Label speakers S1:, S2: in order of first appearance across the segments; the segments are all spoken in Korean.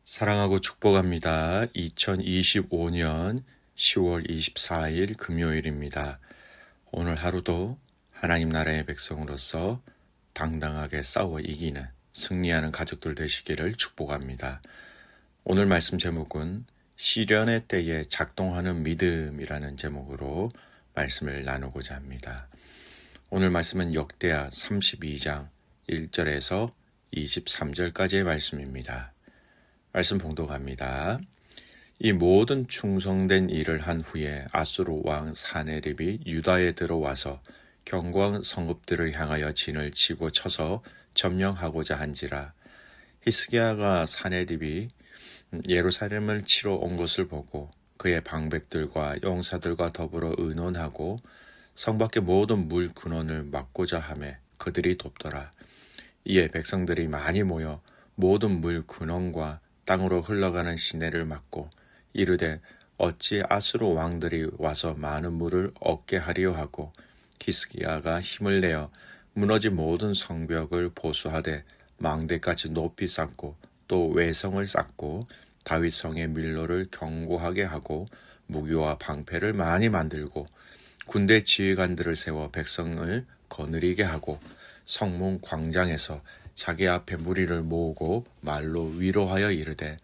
S1: 사랑하고 축복합니다. 2025년 10월 24일 금요일입니다. 오늘 하루도 하나님 나라의 백성으로서 당당하게 싸워 이기는 승리하는 가족들 되시기를 축복합니다. 오늘 말씀 제목은 시련의 때에 작동하는 믿음이라는 제목으로 말씀을 나누고자 합니다. 오늘 말씀은 역대하 32장 1절에서 23절까지의 말씀입니다. 말씀 봉독합니다. 이 모든 충성된 일을 한 후에 아수르 왕 사네립이 유다에 들어와서 견고한 성읍들을 향하여 진을 치고 쳐서 점령하고자 한지라. 히스기야가 사네립이 예루살렘을 치러 온 것을 보고 그의 방백들과 용사들과 더불어 의논하고 성 밖의 모든 물 근원을 막고자 하매 그들이 돕더라. 이에 백성들이 많이 모여 모든 물 근원과 땅으로 흘러가는 시내를 막고 이르되 어찌 아수르 왕들이 와서 많은 물을 얻게 하려 하고 히스기야가 힘을 내어 무너진 모든 성벽을 보수하되 망대까지 높이 쌓고 또 외성을 쌓고 다윗 성의 밀로를 견고하게 하고 무기와 방패를 많이 만들고 군대 지휘관들을 세워 백성을 거느리게 하고 성문 광장에서 자기 앞에 무리를 모으고 말로 위로하여 이르되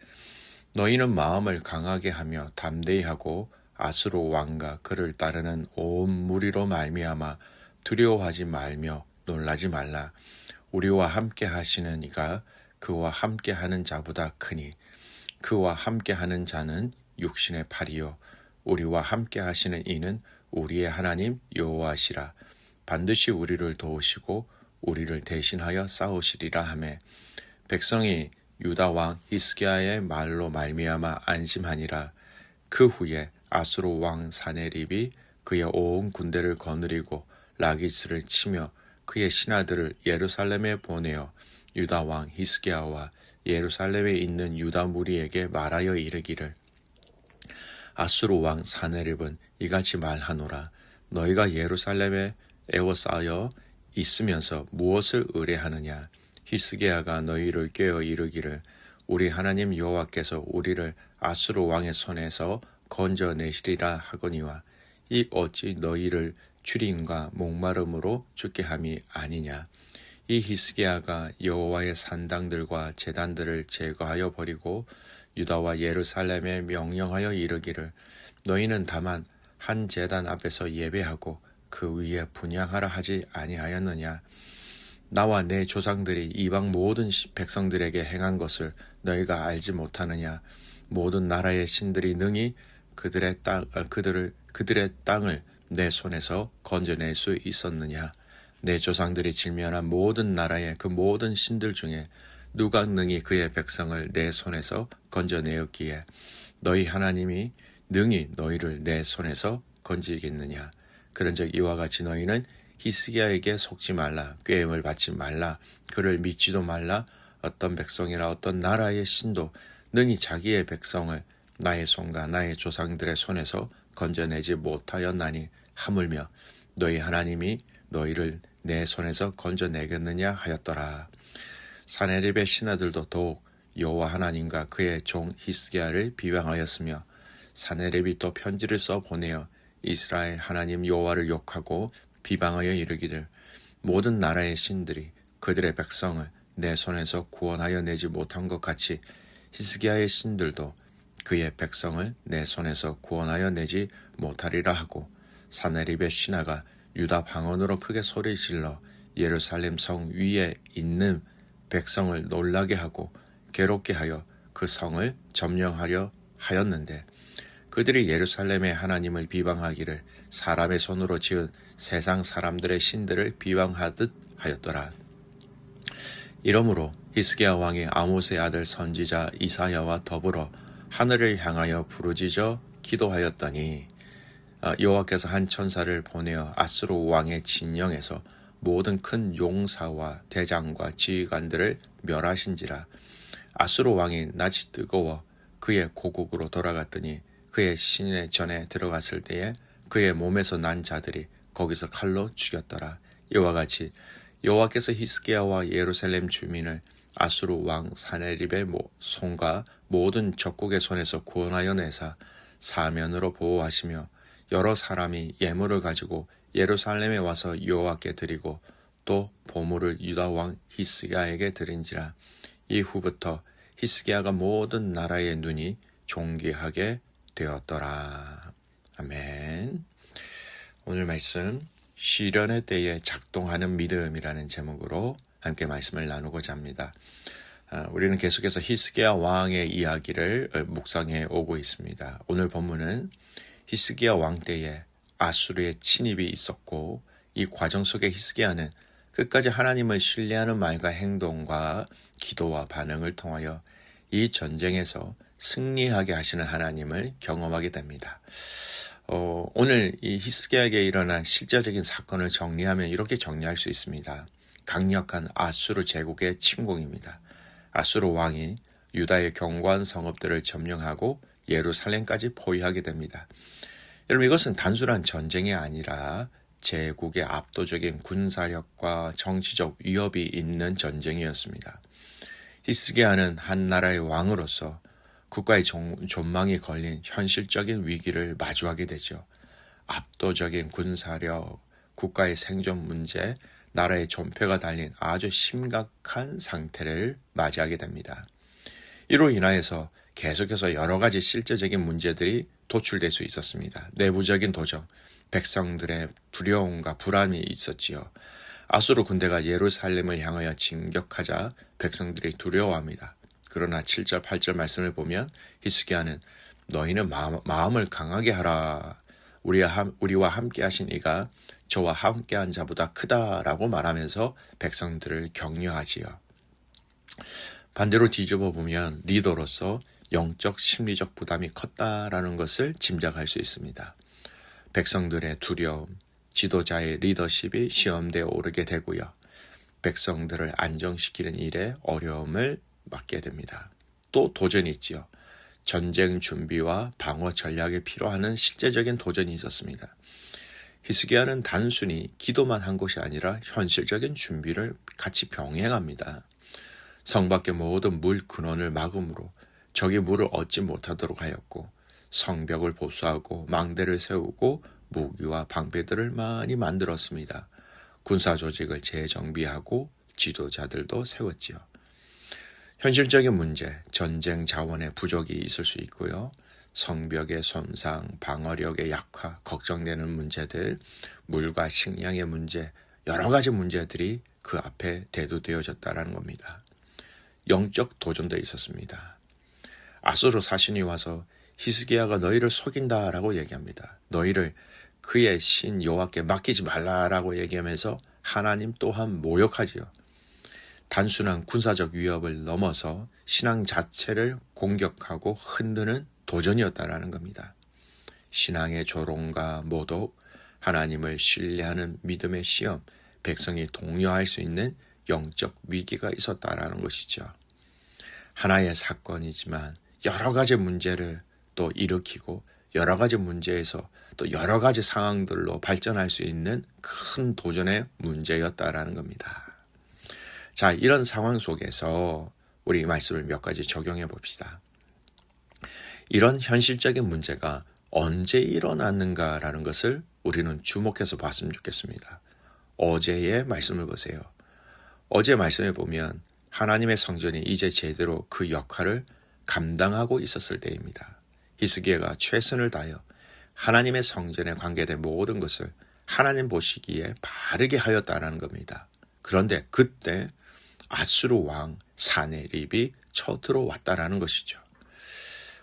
S1: 너희는 마음을 강하게 하며 담대히 하고 아수르 왕과 그를 따르는 온 무리로 말미암아 두려워하지 말며 놀라지 말라. 우리와 함께 하시는 이가 그와 함께 하는 자보다 크니 그와 함께 하는 자는 육신의 팔이요 우리와 함께 하시는 이는 우리의 하나님 여호와시라. 반드시 우리를 도우시고 우리를 대신하여 싸우시리라 하매 백성이 유다 왕 히스기야의 말로 말미암아 안심하니라. 그 후에 아수르 왕 사네립이 그의 온 군대를 거느리고 라기스를 치며 그의 신하들을 예루살렘에 보내어 유다 왕 히스기야와 예루살렘에 있는 유다 무리에게 말하여 이르기를 아수르 왕 사네립은 이같이 말하노라. 너희가 예루살렘에 에워싸여 있으면서 무엇을 의뢰하느냐. 히스기야가 너희를 깨어 이르기를 우리 하나님 여호와께서 우리를 아수르 왕의 손에서 건져내시리라 하거니와 이 어찌 너희를 주림과 목마름으로 죽게 함이 아니냐. 이 히스기야가 여호와의 산당들과 제단들을 제거하여 버리고 유다와 예루살렘에 명령하여 이르기를 너희는 다만 한 제단 앞에서 예배하고 그 위에 분향하라 하지 아니하였느냐. 나와 내 조상들이 이방 모든 백성들에게 행한 것을 너희가 알지 못하느냐. 모든 나라의 신들이 능히 그들의 땅을 내 손에서 건져낼 수 있었느냐. 내 조상들이 질면한 모든 나라의 그 모든 신들 중에 누가 능히 그의 백성을 내 손에서 건져내었기에 너희 하나님이 능히 너희를 내 손에서 건지겠느냐. 그런즉 이와 같이 너희는 히스기야에게 속지 말라. 꾀임을 받지 말라. 그를 믿지도 말라. 어떤 백성이나 어떤 나라의 신도 능히 자기의 백성을 나의 손과 나의 조상들의 손에서 건져내지 못하였나니 하물며 너희 하나님이 너희를 내 손에서 건져내겠느냐 하였더라. 사네립의 신하들도 더욱 여호와 하나님과 그의 종 히스기야를 비방하였으며 사네립이 또 편지를 써 보내어 이스라엘 하나님 여호와를 욕하고 비방하여 이르기를 모든 나라의 신들이 그들의 백성을 내 손에서 구원하여 내지 못한 것 같이 히스기야의 신들도 그의 백성을 내 손에서 구원하여 내지 못하리라 하고 사네립의 신하가 유다 방언으로 크게 소리질러 예루살렘 성 위에 있는 백성을 놀라게 하고 괴롭게 하여 그 성을 점령하려 하였는데 그들이 예루살렘의 하나님을 비방하기를 사람의 손으로 지은 세상 사람들의 신들을 비방하듯 하였더라. 이러므로 히스기야 왕이 아모스의 아들 선지자 이사야와 더불어 하늘을 향하여 부르짖어 기도하였더니 여호와께서 한 천사를 보내어 아수르 왕의 진영에서 모든 큰 용사와 대장과 지휘관들을 멸하신지라. 아수르 왕이 낯이 뜨거워 그의 고국으로 돌아갔더니 그의 시내 전에 들어갔을 때에 그의 몸에서 난 자들이 거기서 칼로 죽였더라. 이와 같이 여호와께서 히스기야와 예루살렘 주민을 아수르 왕 사네립의 손과 모든 적국의 손에서 구원하여 내사 사면으로 보호하시며 여러 사람이 예물을 가지고 예루살렘에 와서 여호와께 드리고 또 보물을 유다 왕 히스기야에게 드린지라. 이후부터 히스기야가 모든 나라의 눈이 존귀하게 되었더라. 아멘. 오늘 말씀 시련의 때에 작동하는 믿음이라는 제목으로 함께 말씀을 나누고자 합니다. 우리는 계속해서 히스기야 왕의 이야기를 묵상해 오고 있습니다. 오늘 본문은 히스기야 왕 때에 아수르의 침입이 있었고 이 과정 속에 히스기야는 끝까지 하나님을 신뢰하는 말과 행동과 기도와 반응을 통하여 이 전쟁에서 승리하게 하시는 하나님을 경험하게 됩니다. 오늘 이 히스기야에게 일어난 실제적인 사건을 정리하면 이렇게 정리할 수 있습니다. 강력한 아수르 제국의 침공입니다. 아수르 왕이 유다의 견고한 성읍들을 점령하고 예루살렘까지 포위하게 됩니다. 여러분, 이것은 단순한 전쟁이 아니라 제국의 압도적인 군사력과 정치적 위협이 있는 전쟁이었습니다. 히스기야는 한 나라의 왕으로서 국가의 존망이 걸린 현실적인 위기를 마주하게 되죠. 압도적인 군사력, 국가의 생존 문제, 나라의 존폐가 달린 아주 심각한 상태를 맞이하게 됩니다. 이로 인하여서 계속해서 여러 가지 실제적인 문제들이 도출될 수 있었습니다. 내부적인 도전, 백성들의 두려움과 불안이 있었지요. 아수르 군대가 예루살렘을 향하여 진격하자 백성들이 두려워합니다. 그러나 7절, 8절 말씀을 보면 히스기야는 너희는 마음을 강하게 하라. 우리와 함께 하신 이가 저와 함께한 자보다 크다라고 말하면서 백성들을 격려하지요. 반대로 뒤집어 보면 리더로서 영적 심리적 부담이 컸다라는 것을 짐작할 수 있습니다. 백성들의 두려움, 지도자의 리더십이 시험대에 오르게 되고요. 백성들을 안정시키는 일에 어려움을 맞게 됩니다. 또 도전이 있지요. 전쟁 준비와 방어 전략에 필요한 실제적인 도전이 있었습니다. 히스기야는 단순히 기도만 한 것이 아니라 현실적인 준비를 같이 병행합니다. 성 밖의 모든 물 근원을 막음으로 적이 물을 얻지 못하도록 하였고 성벽을 보수하고 망대를 세우고 무기와 방패들을 많이 만들었습니다. 군사 조직을 재정비하고 지도자들도 세웠지요. 현실적인 문제, 전쟁 자원의 부족이 있을 수 있고요. 성벽의 손상, 방어력의 약화, 걱정되는 문제들, 물과 식량의 문제, 여러 가지 문제들이 그 앞에 대두되어졌다는 겁니다. 영적 도전도 있었습니다. 아수르 사신이 와서 히스기야가 너희를 속인다라고 얘기합니다. 너희를 그의 신 여호와께 맡기지 말라라고 얘기하면서 하나님 또한 모욕하지요. 단순한 군사적 위협을 넘어서 신앙 자체를 공격하고 흔드는 도전이었다라는 겁니다. 신앙의 조롱과 모독, 하나님을 신뢰하는 믿음의 시험, 백성이 동요할 수 있는 영적 위기가 있었다라는 것이죠. 하나의 사건이지만 여러 가지 문제를 또 일으키고 여러 가지 문제에서 또 여러 가지 상황들로 발전할 수 있는 큰 도전의 문제였다라는 겁니다. 자, 이런 상황 속에서 우리 이 말씀을 몇 가지 적용해 봅시다. 이런 현실적인 문제가 언제 일어났는가라는 것을 우리는 주목해서 봤으면 좋겠습니다. 어제의 말씀을 보세요. 어제 말씀에 보면 하나님의 성전이 이제 제대로 그 역할을 감당하고 있었을 때입니다. 히스기야가 최선을 다하여 하나님의 성전에 관계된 모든 것을 하나님 보시기에 바르게 하였다라는 겁니다. 그런데 그때 아수르 왕 사네립이 쳐들어왔다라는 것이죠.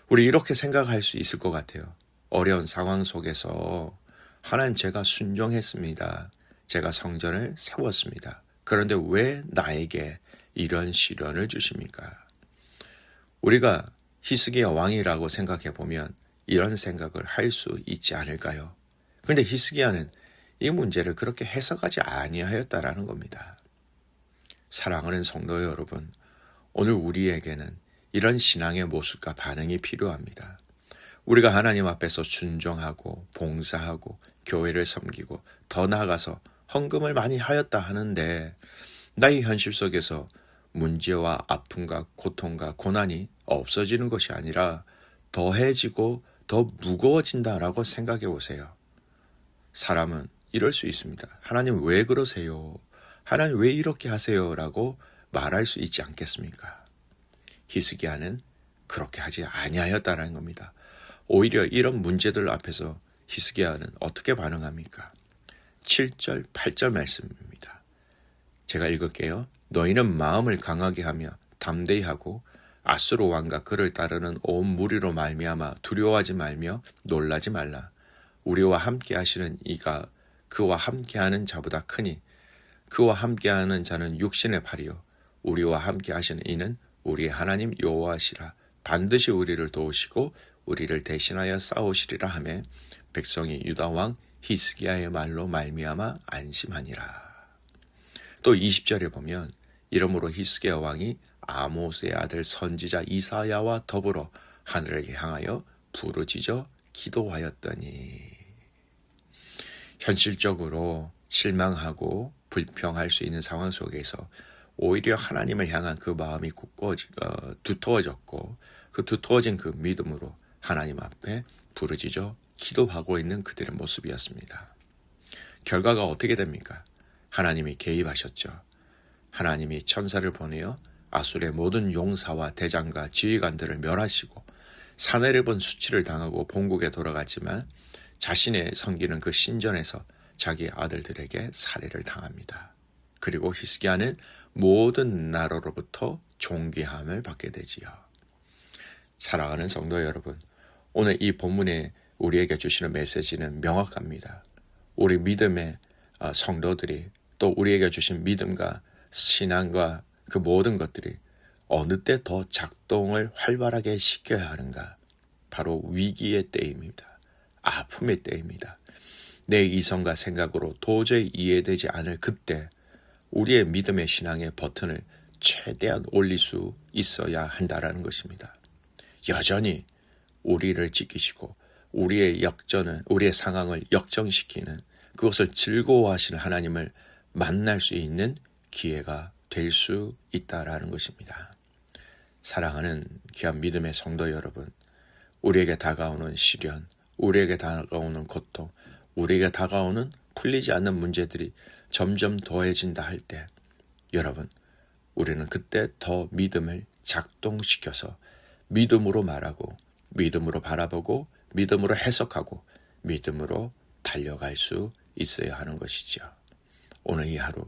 S1: 우리 이렇게 생각할 수 있을 것 같아요. 어려운 상황 속에서 하나님, 제가 순종했습니다. 제가 성전을 세웠습니다. 그런데 왜 나에게 이런 시련을 주십니까? 우리가 히스기야 왕이라고 생각해 보면 이런 생각을 할 수 있지 않을까요? 그런데 히스기야는 이 문제를 그렇게 해석하지 아니하였다라는 겁니다. 사랑하는 성도 여러분, 오늘 우리에게는 이런 신앙의 모습과 반응이 필요합니다. 우리가 하나님 앞에서 순종하고 봉사하고 교회를 섬기고 더 나아가서 헌금을 많이 하였다 하는데 나의 현실 속에서 문제와 아픔과 고통과 고난이 없어지는 것이 아니라 더해지고 더 무거워진다라고 생각해 보세요. 사람은 이럴 수 있습니다. 하나님 왜 그러세요? 하나님 왜 이렇게 하세요? 라고 말할 수 있지 않겠습니까? 히스기야는 그렇게 하지 아니하였다는 겁니다. 오히려 이런 문제들 앞에서 히스기야는 어떻게 반응합니까? 7절, 8절 말씀입니다. 제가 읽을게요. 너희는 마음을 강하게 하며 담대히 하고 아수르 왕과 그를 따르는 온 무리로 말미암아 두려워하지 말며 놀라지 말라. 우리와 함께 하시는 이가 그와 함께하는 자보다 크니 그와 함께하는 자는 육신의 팔이요 우리와 함께 하시는 이는 우리의 하나님 여호와시라. 반드시 우리를 도우시고 우리를 대신하여 싸우시리라 하며 백성이 유다 왕 히스기야의 말로 말미암아 안심하니라. 또 20절에 보면 이러므로 히스기야 왕이 아모스의 아들 선지자 이사야와 더불어 하늘을 향하여 부르짖어 기도하였더니 현실적으로 실망하고 불평할 수 있는 상황 속에서 오히려 하나님을 향한 그 마음이 두터워졌고 그 두터워진 그 믿음으로 하나님 앞에 부르짖어 기도하고 있는 그들의 모습이었습니다. 결과가 어떻게 됩니까? 하나님이 개입하셨죠. 하나님이 천사를 보내어 아수르의 모든 용사와 대장과 지휘관들을 멸하시고 사내립은 수치를 당하고 본국에 돌아갔지만 자신의 섬기는 그 신전에서 자기 아들들에게 살해를 당합니다. 그리고 히스기야는 모든 나라로부터 존귀함을 받게 되지요. 사랑하는 성도 여러분, 오늘 이 본문에 우리에게 주시는 메시지는 명확합니다. 우리 믿음의 성도들이 또 우리에게 주신 믿음과 신앙과 그 모든 것들이 어느 때 더 작동을 활발하게 시켜야 하는가? 바로 위기의 때입니다. 아픔의 때입니다. 내 이성과 생각으로 도저히 이해되지 않을 그때 우리의 믿음의 신앙의 버튼을 최대한 올릴 수 있어야 한다라는 것입니다. 여전히 우리를 지키시고 우리의 상황을 역전시키는 그것을 즐거워하시는 하나님을 만날 수 있는 기회가 될 수 있다라는 것입니다. 사랑하는 귀한 믿음의 성도 여러분, 우리에게 다가오는 시련, 우리에게 다가오는 고통, 우리에게 다가오는 풀리지 않는 문제들이 점점 더해진다 할 때 여러분, 우리는 그때 더 믿음을 작동시켜서 믿음으로 말하고 믿음으로 바라보고 믿음으로 해석하고 믿음으로 달려갈 수 있어야 하는 것이죠. 오늘 이 하루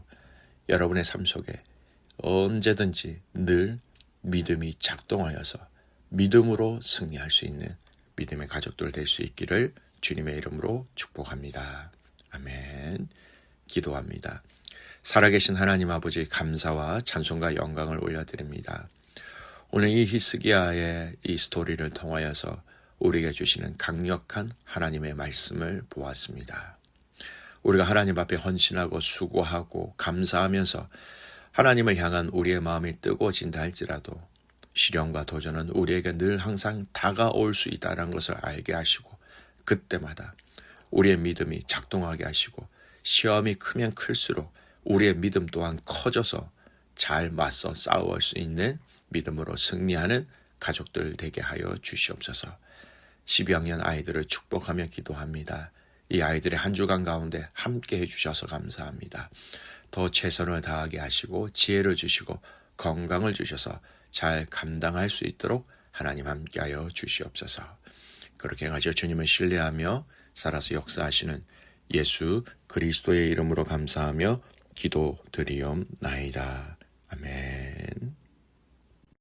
S1: 여러분의 삶 속에 언제든지 늘 믿음이 작동하여서 믿음으로 승리할 수 있는 믿음의 가족들 될 수 있기를 주님의 이름으로 축복합니다. 아멘. 기도합니다. 살아계신 하나님 아버지 감사와 찬송과 영광을 올려드립니다. 오늘 이 히스기야의 이 스토리를 통하여서 우리에게 주시는 강력한 하나님의 말씀을 보았습니다. 우리가 하나님 앞에 헌신하고 수고하고 감사하면서 하나님을 향한 우리의 마음이 뜨거워진다 할지라도 시련과 도전은 우리에게 늘 항상 다가올 수 있다는 것을 알게 하시고 그때마다 우리의 믿음이 작동하게 하시고 시험이 크면 클수록 우리의 믿음 또한 커져서 잘 맞서 싸울 수 있는 믿음으로 승리하는 가족들 되게 하여 주시옵소서. 12학년 아이들을 축복하며 기도합니다. 이 아이들의 한 주간 가운데 함께 해주셔서 감사합니다. 더 최선을 다하게 하시고 지혜를 주시고 건강을 주셔서 잘 감당할 수 있도록 하나님 함께하여 주시옵소서. 그렇게 해가지고 주님을 신뢰하며 살아서 역사하시는 예수 그리스도의 이름으로 감사하며 기도드리옵나이다. 아멘.